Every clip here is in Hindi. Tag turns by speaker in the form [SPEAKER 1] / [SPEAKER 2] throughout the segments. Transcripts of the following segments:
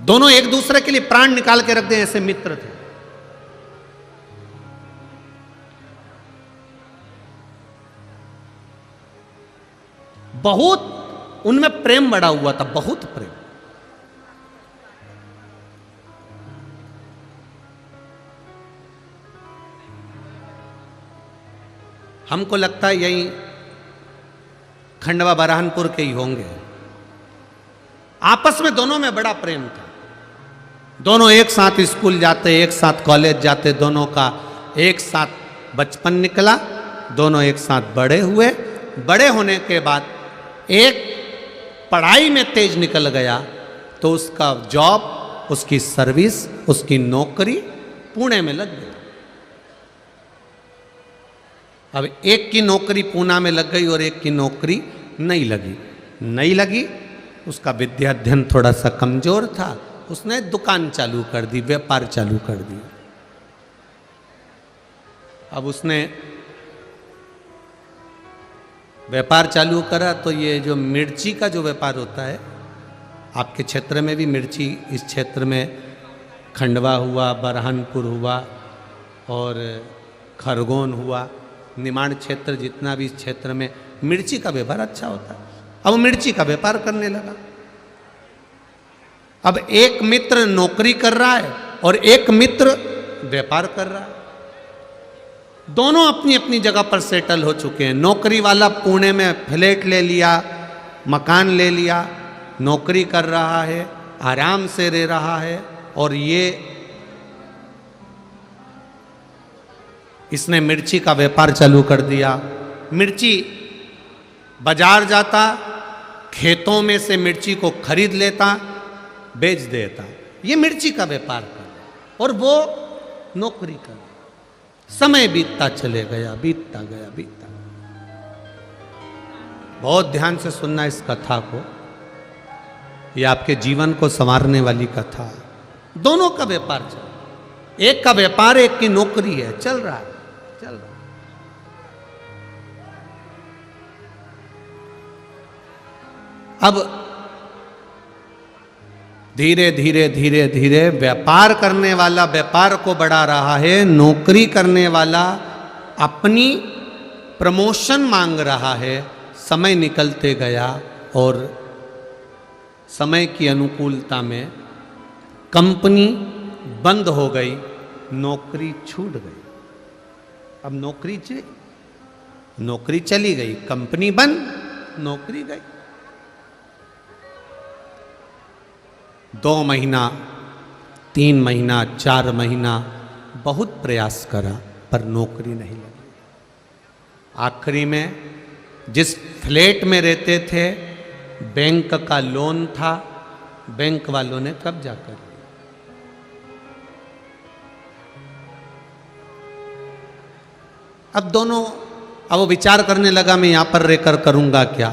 [SPEAKER 1] दोनों एक दूसरे के लिए प्राण निकाल के रख दे, ऐसे मित्र थे। बहुत उनमें प्रेम बढ़ा हुआ था, बहुत प्रेम। हमको लगता है यही खंडवा बरहानपुर के ही होंगे। आपस में दोनों में बड़ा प्रेम था। दोनों एक साथ स्कूल जाते, एक साथ कॉलेज जाते, दोनों का एक साथ बचपन निकला, दोनों एक साथ बड़े हुए। बड़े होने के बाद एक पढ़ाई में तेज निकल गया तो उसका जॉब, उसकी सर्विस, उसकी नौकरी पुणे में लग गई। अब एक की नौकरी पूना में लग गई और एक की नौकरी नहीं लगी। उसका विद्या अध्ययन थोड़ा सा कमजोर था, उसने दुकान चालू कर दी, व्यापार चालू कर दी। अब उसने व्यापार चालू करा तो ये जो मिर्ची का जो व्यापार होता है, आपके क्षेत्र में भी मिर्ची, इस क्षेत्र में खंडवा हुआ, बरहानपुर हुआ और खरगोन हुआ, निमाड़ क्षेत्र, जितना भी इस क्षेत्र में मिर्ची का व्यापार अच्छा होता है। अब मिर्ची का व्यापार करने लगा। अब एक मित्र नौकरी कर रहा है और एक मित्र व्यापार कर रहा है। दोनों अपनी अपनी जगह पर सेटल हो चुके हैं। नौकरी वाला पुणे में फ्लैट ले लिया, मकान ले लिया, नौकरी कर रहा है, आराम से रह रहा है। और ये इसने मिर्ची का व्यापार चालू कर दिया। मिर्ची बाजार जाता, खेतों में से मिर्ची को खरीद लेता, बेच देता। ये मिर्ची का व्यापार कर और वो नौकरी कर। समय बीतता चले गया, बीतता गया। बहुत ध्यान से सुनना इस कथा को, ये आपके जीवन को संवारने वाली कथा है। दोनों का व्यापार चल, एक का व्यापार, एक की नौकरी है, चल रहा है। अब धीरे धीरे व्यापार करने वाला व्यापार को बढ़ा रहा है, नौकरी करने वाला अपनी प्रमोशन मांग रहा है। समय निकलते गया और समय की अनुकूलता में कंपनी बंद हो गई, नौकरी छूट गई। अब नौकरी चली गई, कंपनी बंद, नौकरी गई। 2 महीना, 3 महीना, 4 महीना बहुत प्रयास करा पर नौकरी नहीं लगी। आखिरी में जिस फ्लैट में रहते थे, बैंक का लोन था, बैंक वालों ने कब्जा कर लिया। अब वो विचार करने लगा, मैं यहां पर रहकर करूंगा क्या।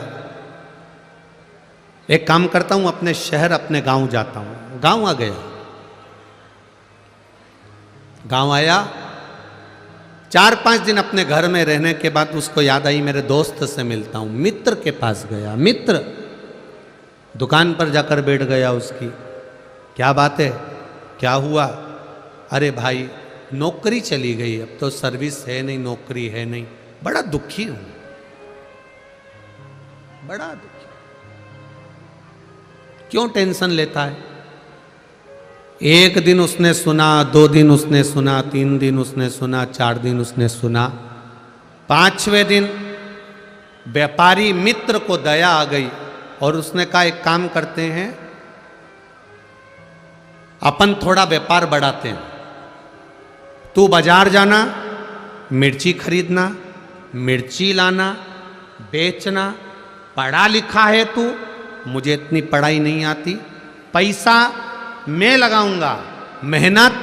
[SPEAKER 1] एक काम करता हूं, अपने शहर, अपने गांव जाता हूं। गांव आ गया, गांव आया। 4-5 दिन अपने घर में रहने के बाद उसको याद आई, मेरे दोस्त से मिलता हूं। मित्र के पास गया। मित्र दुकान पर जाकर बैठ गया उसकी। क्या बात है, क्या हुआ? अरे भाई, नौकरी चली गई, अब तो सर्विस है नहीं, नौकरी है नहीं। बड़ा दुखी हूं, बड़ा दुखी। क्यों टेंशन लेता है? 1 दिन उसने सुना, 2 दिन उसने सुना, 3 दिन उसने सुना, 4 दिन उसने सुना। 5वें दिन व्यापारी मित्र को दया आ गई और उसने कहा, एक काम करते हैं, अपन थोड़ा व्यापार बढ़ाते हैं। तू बाजार जाना, मिर्ची खरीदना, मिर्ची लाना, बेचना। पढ़ा लिखा है तू, मुझे इतनी पढ़ाई नहीं आती, पैसा मैं लगाऊंगा, मेहनत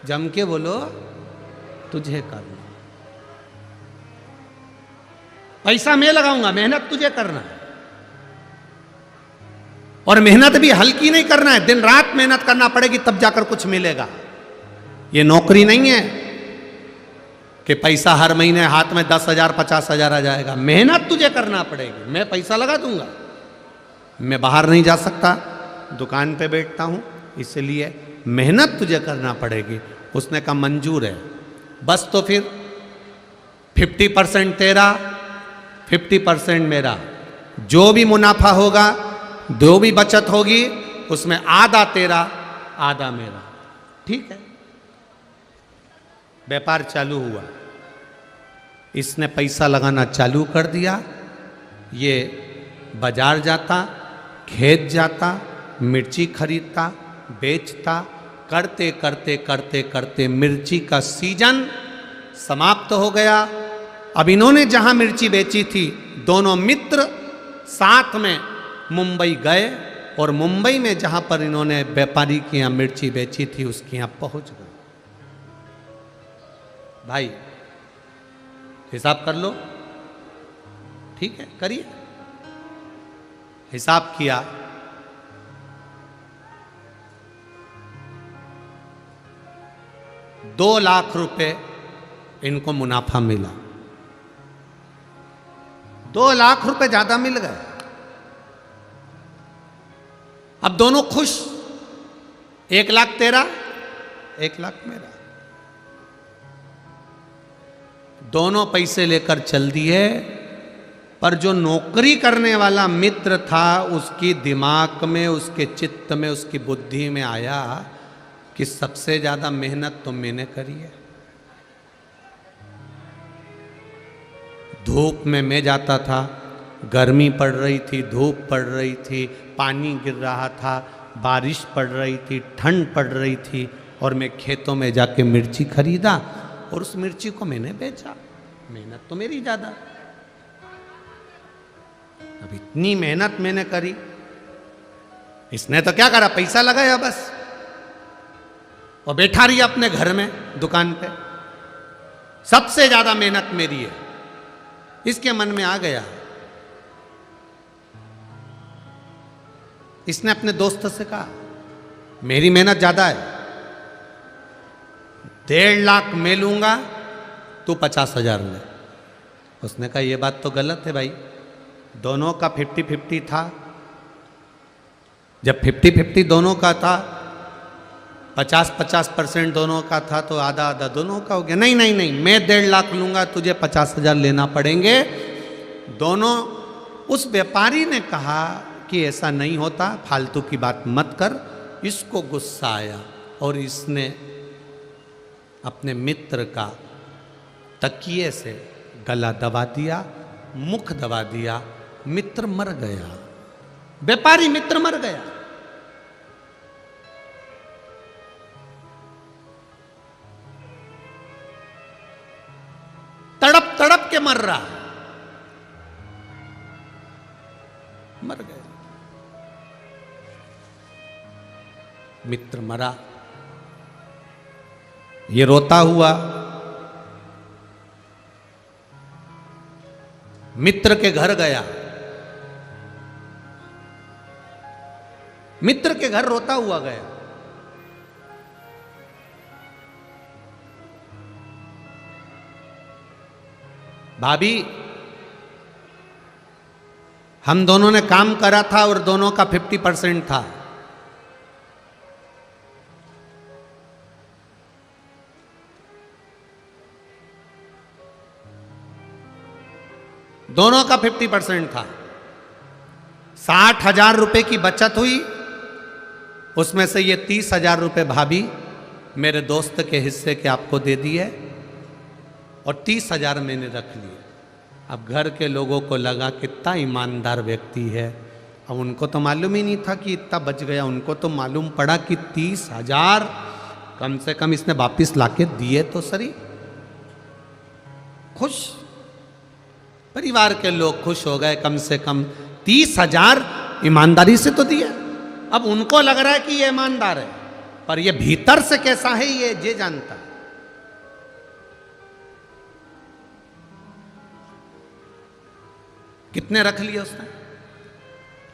[SPEAKER 1] जम के बोलो तुझे करना। पैसा मैं लगाऊंगा, मेहनत तुझे करना है। और मेहनत भी हल्की नहीं करना है, दिन रात मेहनत करना पड़ेगी, तब जाकर कुछ मिलेगा। ये नौकरी नहीं है कि पैसा हर महीने हाथ में 10,000 50,000 आ जाएगा। मेहनत तुझे करना पड़ेगी। मैं पैसा लगा दूंगा, मैं बाहर नहीं जा सकता, दुकान पे बैठता हूँ, इसलिए मेहनत तुझे करना पड़ेगी। उसने कहा मंजूर है, बस तो फिर 50% तेरा 50% मेरा, जो भी मुनाफा होगा, जो भी बचत होगी, उसमें आधा तेरा आधा मेरा, ठीक है। व्यापार चालू हुआ, इसने पैसा लगाना चालू कर दिया। ये बाजार जाता, खेत जाता, मिर्ची खरीदता, बेचता, करते करते करते करते मिर्ची का सीजन समाप्त हो गया। अब इन्होंने जहां मिर्ची बेची थी, दोनों मित्र साथ में मुंबई गए और मुंबई में जहां पर इन्होंने व्यापारी के यहाँ मिर्ची बेची थी, उसके यहाँ पहुंच गए। भाई हिसाब कर लो, ठीक है, करिए। हिसाब किया, ₹2,00,000 इनको मुनाफा मिला। ₹2,00,000 ज्यादा मिल गए। अब दोनों खुश, 1,00,000 तेरा, 1,00,000 मेरा। दोनों पैसे लेकर चल दिए, पर जो नौकरी करने वाला मित्र था, उसकी दिमाग में, उसके चित्त में, उसकी बुद्धि में आया कि सबसे ज्यादा मेहनत तो मैंने करी है। धूप में मैं जाता था, गर्मी पड़ रही थी, धूप पड़ रही थी, पानी गिर रहा था, बारिश पड़ रही थी, ठंड पड़ रही थी, और मैं खेतों में जाके मिर्ची खरीदा और उस मिर्ची को मैंने बेचा। मेहनत तो मेरी ज्यादा। अब इतनी मेहनत मैंने करी, इसने तो क्या करा, पैसा लगाया बस, और बैठा रही अपने घर में दुकान पे। सबसे ज्यादा मेहनत मेरी है, इसके मन में आ गया। इसने अपने दोस्त से कहा, मेरी मेहनत ज्यादा है, 1,50,000 मैं लूंगा, तू 50,000 ले। उसने कहा ये बात तो गलत है भाई, दोनों का 50-50 था। जब 50-50 दोनों का था, 50-50% दोनों का था, तो आधा आधा दोनों का हो गया। नहीं नहीं नहीं, मैं 1,50,000 लूंगा, तुझे 50,000 लेना पड़ेंगे। दोनों, उस व्यापारी ने कहा कि ऐसा नहीं होता, फालतू की बात मत कर। इसको गुस्सा आया और इसने अपने मित्र का तकिए से गला दबा दिया, मुख दबा दिया। मित्र मर गया, व्यापारी मित्र मर गया। तड़प तड़प के मर रहा, मर गया। मित्र मरा, ये रोता हुआ मित्र के घर गया। मित्र के घर रोता हुआ गया। भाभी, हम दोनों ने काम करा था और दोनों का 50% था। दोनों का 50% था। 60,000 रुपए की बचत हुई, उसमें से ये 30,000 रुपए भाभी मेरे दोस्त के हिस्से के आपको दे दिए और 30,000 मैंने रख लिए। अब घर के लोगों को लगा कितना ईमानदार व्यक्ति है। अब उनको तो मालूम ही नहीं था कि इतना बच गया। उनको तो मालूम पड़ा कि 30,000 कम से कम इसने वापिस लाके दिए तो सही। खुश, परिवार के लोग खुश हो गए, कम से कम 30,000 ईमानदारी से तो दिया। अब उनको लग रहा है कि ये ईमानदार है, पर ये भीतर से कैसा है ये जानता। कितने रख लिए उसने?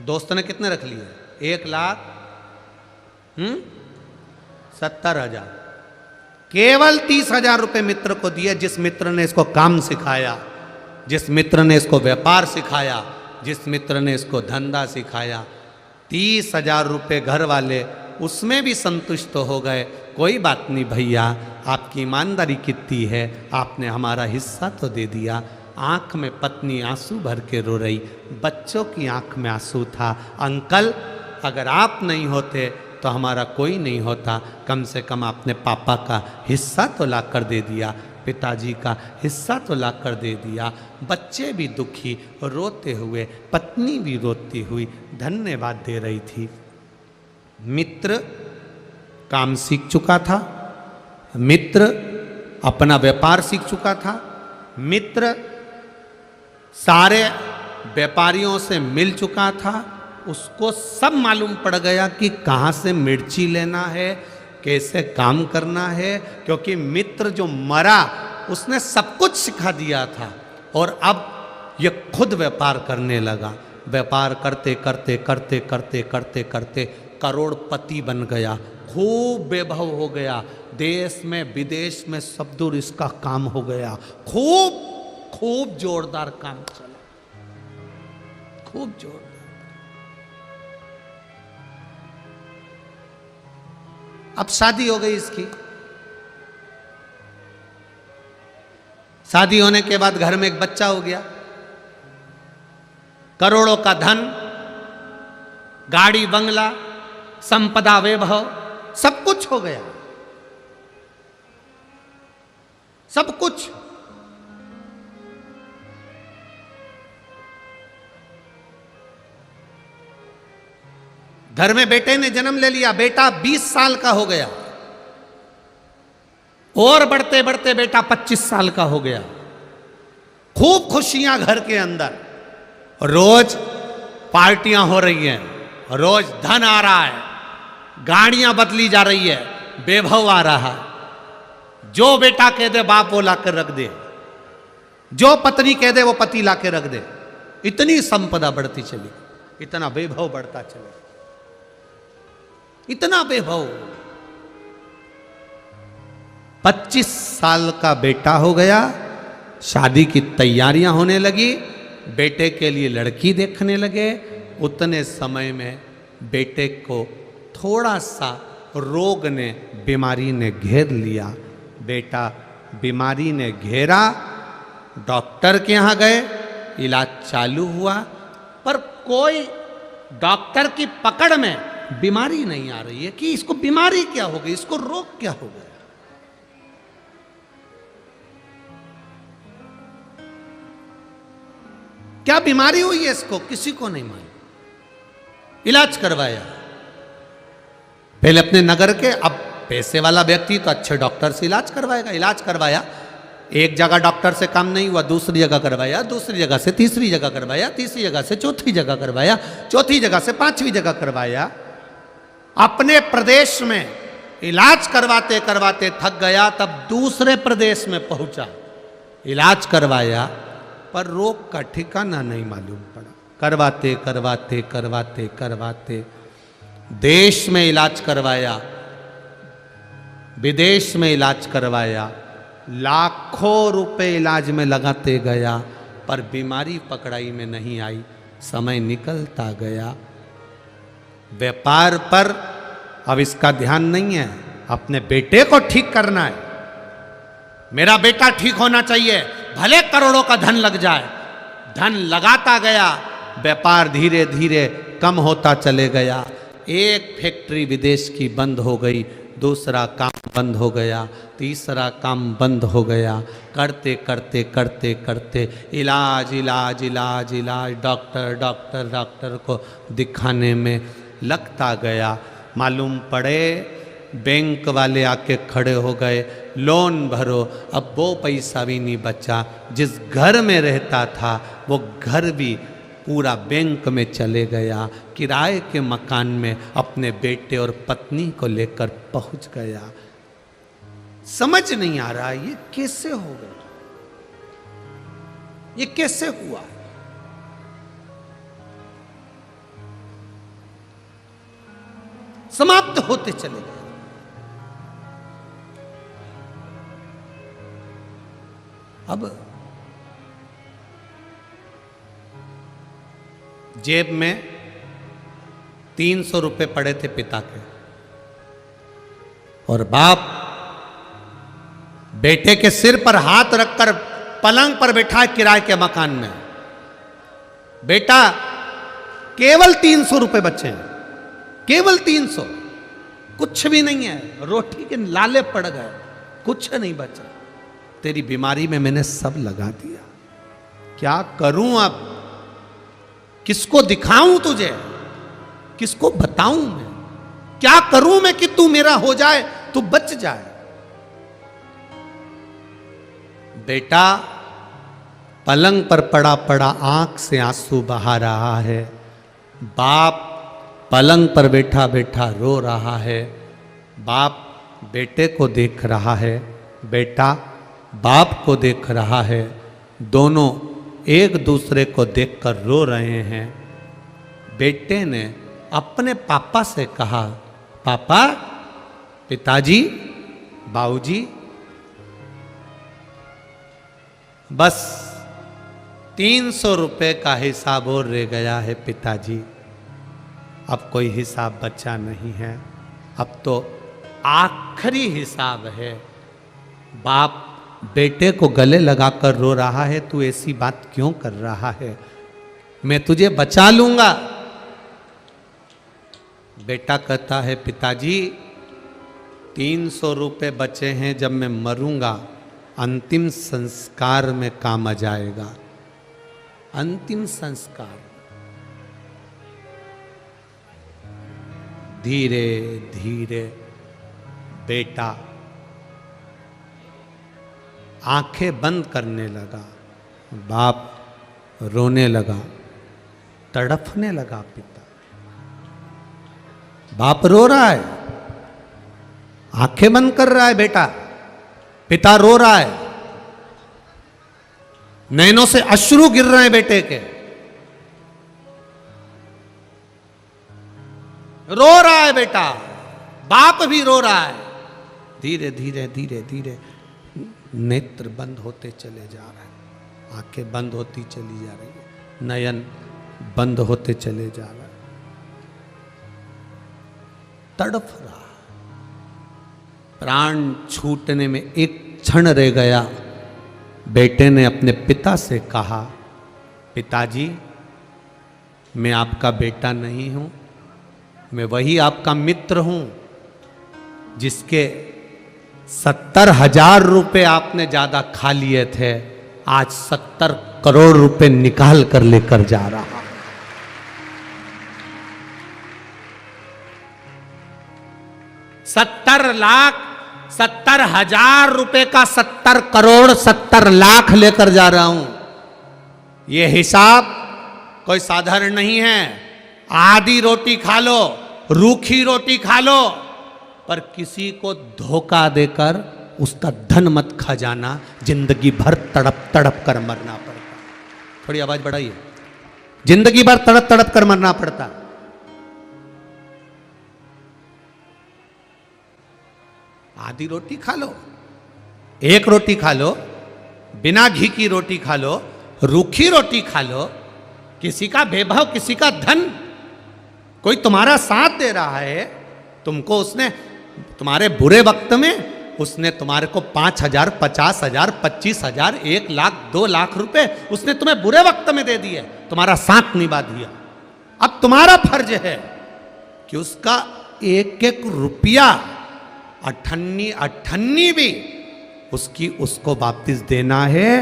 [SPEAKER 1] दोस्त ने कितने रख लिए? 1,70,000। केवल 30,000 रुपए मित्र को दिए, जिस मित्र ने इसको काम सिखाया, जिस मित्र ने इसको व्यापार सिखाया, जिस मित्र ने इसको धंधा सिखाया। 30,000 रुपये घर वाले उसमें भी संतुष्ट हो गए। कोई बात नहीं भैया, आपकी ईमानदारी कितनी है, आपने हमारा हिस्सा तो दे दिया। आंख में पत्नी आंसू भर के रो रही, बच्चों की आंख में आंसू था। अंकल, अगर आप नहीं होते तो हमारा कोई नहीं होता, कम से कम आपने पापा का हिस्सा तो ला कर दे दिया, पिताजी का हिस्सा तो ला कर दे दिया। बच्चे भी दुखी रोते हुए, पत्नी भी रोती हुई धन्यवाद दे रही थी। मित्र काम सीख चुका था, मित्र अपना व्यापार सीख चुका था, मित्र सारे व्यापारियों से मिल चुका था। उसको सब मालूम पड़ गया कि कहाँ से मिर्ची लेना है, कैसे काम करना है, क्योंकि मित्र जो मरा उसने सब कुछ सिखा दिया था। और अब ये खुद व्यापार करने लगा। व्यापार करते करते करते करते करते करते करोड़पति बन गया, खूब वैभव हो गया, देश में विदेश में सब दूर इसका काम हो गया। खूब खूब जोरदार काम चला, खूब जोरदार। अब शादी हो गई इसकी। शादी होने के बाद घर में एक बच्चा हो गया, करोड़ों का धन, गाड़ी बंगला, संपदा वैभव, सब कुछ हो गया, सब कुछ। घर में बेटे ने जन्म ले लिया, बेटा 20 साल का हो गया, और बढ़ते बढ़ते बेटा 25 साल का हो गया। खूब खुशियां घर के अंदर, रोज पार्टियां हो रही हैं, रोज धन आ रहा है, गाड़ियां बदली जा रही है, वैभव आ रहा है। जो बेटा कह दे बाप वो लाकर रख दे, जो पत्नी कह दे वो पति लाकर रख दे। इतनी संपदा बढ़ती चली, इतना वैभव बढ़ता चले, इतना वैभव। 25 साल का बेटा हो गया, शादी की तैयारियां होने लगी, बेटे के लिए लड़की देखने लगे। उतने समय में बेटे को थोड़ा सा रोग ने, बीमारी ने घेर लिया। बेटा बीमारी ने घेरा, डॉक्टर के यहाँ गए, इलाज चालू हुआ, पर कोई डॉक्टर की पकड़ में बीमारी नहीं आ रही है कि इसको बीमारी क्या हो गई, इसको रोग क्या हो गया। क्या बीमारी हुई है इसको, किसी को नहीं मालूम। इलाज करवाया पहले अपने नगर के, अब पैसे वाला व्यक्ति तो अच्छे डॉक्टर से इलाज करवाएगा। इलाज करवाया, एक जगह डॉक्टर से काम नहीं हुआ, दूसरी जगह करवाया, दूसरी जगह से तीसरी जगह करवाया, तीसरी जगह से चौथी जगह करवाया, चौथी जगह से पांचवी जगह करवाया। अपने प्रदेश में इलाज करवाते करवाते थक गया, तब दूसरे प्रदेश में पहुंचा, इलाज करवाया, पर रोग का ठिकाना नहीं मालूम पड़ा। करवाते करवाते करवाते करवाते देश में इलाज करवाया, विदेश में इलाज करवाया, लाखों रुपए इलाज में लगाते गया, पर बीमारी पकड़ाई में नहीं आई। समय निकलता गया, व्यापार पर अब इसका ध्यान नहीं है, अपने बेटे को ठीक करना है, मेरा बेटा ठीक होना चाहिए, भले करोड़ों का धन लग जाए। धन लगाता गया, व्यापार धीरे धीरे कम होता चले गया। एक फैक्ट्री विदेश की बंद हो गई, दूसरा काम बंद हो गया, तीसरा काम बंद हो गया। करते करते करते करते इलाज इलाज इलाज इलाज, डॉक्टर डॉक्टर डॉक्टर को दिखाने में लगता गया। मालूम पड़े बैंक वाले आके खड़े हो गए, लोन भरो। अब वो पैसा भी नहीं बचा, जिस घर में रहता था वो घर भी पूरा बैंक में चले गया। किराए के मकान में अपने बेटे और पत्नी को लेकर पहुंच गया। समझ नहीं आ रहा ये कैसे हो गया, ये कैसे हुआ। समाप्त होते चले गए। अब जेब में 300 रुपए पड़े थे पिता के, और बाप बेटे के सिर पर हाथ रखकर पलंग पर बैठा है किराए के मकान में। बेटा केवल 300 रुपए बचे हैं, केवल 300, कुछ भी नहीं है, रोटी के लाले पड़ गए, कुछ नहीं बचा। तेरी बीमारी में मैंने सब लगा दिया, क्या करूं अब, किसको दिखाऊं तुझे, किसको बताऊं मैं, क्या करूं मैं कि तू मेरा हो जाए, तू बच जाए। बेटा पलंग पर पड़ा पड़ा आंख से आंसू बहा रहा है, बाप पलंग पर बैठा बैठा रो रहा है, बाप बेटे को देख रहा है, बेटा बाप को देख रहा है, दोनों एक दूसरे को देखकर रो रहे हैं। बेटे ने अपने पापा से कहा, पापा, पिताजी, बाबूजी, बस 300 रुपए का हिसाब और रह गया है पिताजी, अब कोई हिसाब बचा नहीं है, अब तो आखिरी हिसाब है। बाप बेटे को गले लगाकर रो रहा है, तू ऐसी बात क्यों कर रहा है, मैं तुझे बचा लूंगा। बेटा कहता है, पिताजी 300 रुपए बचे हैं, जब मैं मरूंगा अंतिम संस्कार में काम आ जाएगा, अंतिम संस्कार। धीरे धीरे बेटा आंखें बंद करने लगा, बाप रोने लगा, तड़फने लगा पिता। बाप रो रहा है, आंखें बंद कर रहा है बेटा, पिता रो रहा है, नैनों से अश्रु गिर रहे हैं बेटे के, रो रहा है बेटा, बाप भी रो रहा है। धीरे धीरे धीरे धीरे नेत्र बंद होते चले जा रहे हैं, आंखें बंद होती चली जा रही है, नयन बंद होते चले जा रहे हैं, तड़फ रहा, प्राण छूटने में एक क्षण रह गया। बेटे ने अपने पिता से कहा, पिताजी, मैं आपका बेटा नहीं हूं, मैं वही आपका मित्र हूं जिसके 70,000 रुपए आपने ज्यादा खा लिए थे, आज 70 करोड़ रुपए निकाल कर लेकर जा रहा। 70,000 रुपए का 70 करोड़ 70 लाख लेकर जा रहा हूं। यह हिसाब कोई साधारण नहीं है। आधी रोटी खा लो, रूखी रोटी खा लो, पर किसी को धोखा देकर उसका धन मत खा जाना, जिंदगी भर तड़प तड़प कर मरना पड़ता। थोड़ी आवाज बढ़ाइए, जिंदगी भर तड़प तड़प कर मरना पड़ता। आधी रोटी खा लो, एक रोटी खा लो, बिना घी की रोटी खा लो, रूखी रोटी खा लो, किसी का वैभव, किसी का धन, कोई तुम्हारा साथ दे रहा है, तुमको उसने तुम्हारे बुरे वक्त में उसने तुम्हारे को 5,000, 50,000, 25,000, 1 लाख, 2 लाख रुपए उसने तुम्हें बुरे वक्त में दे दिए, तुम्हारा साथ निभा दिया। अब तुम्हारा फर्ज है कि उसका एक एक रुपया, अठन्नी अठन्नी भी उसको वापस देना है,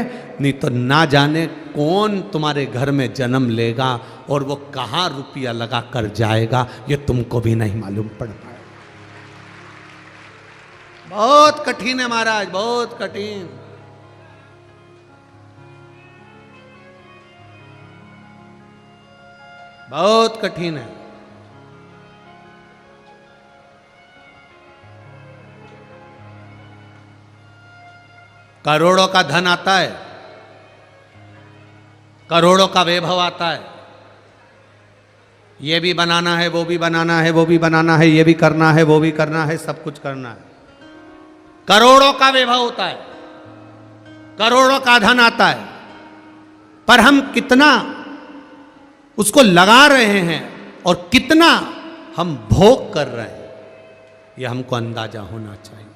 [SPEAKER 1] नहीं तो ना जाने कौन तुम्हारे घर में जन्म लेगा और वो कहां रुपया लगा कर जाएगा, ये तुमको भी नहीं मालूम पड़ पाएगा। बहुत कठिन है महाराज, बहुत कठिन। बहुत कठिन है। करोड़ों का धन आता है, करोड़ों का वैभव आता है, ये भी बनाना है, वो भी बनाना है, वो भी बनाना है, ये भी करना है, वो भी करना है, सब कुछ करना है। करोड़ों का वैभव होता है, करोड़ों का धन आता है, पर हम कितना उसको लगा रहे हैं और कितना हम भोग कर रहे हैं, यह हमको अंदाजा होना चाहिए।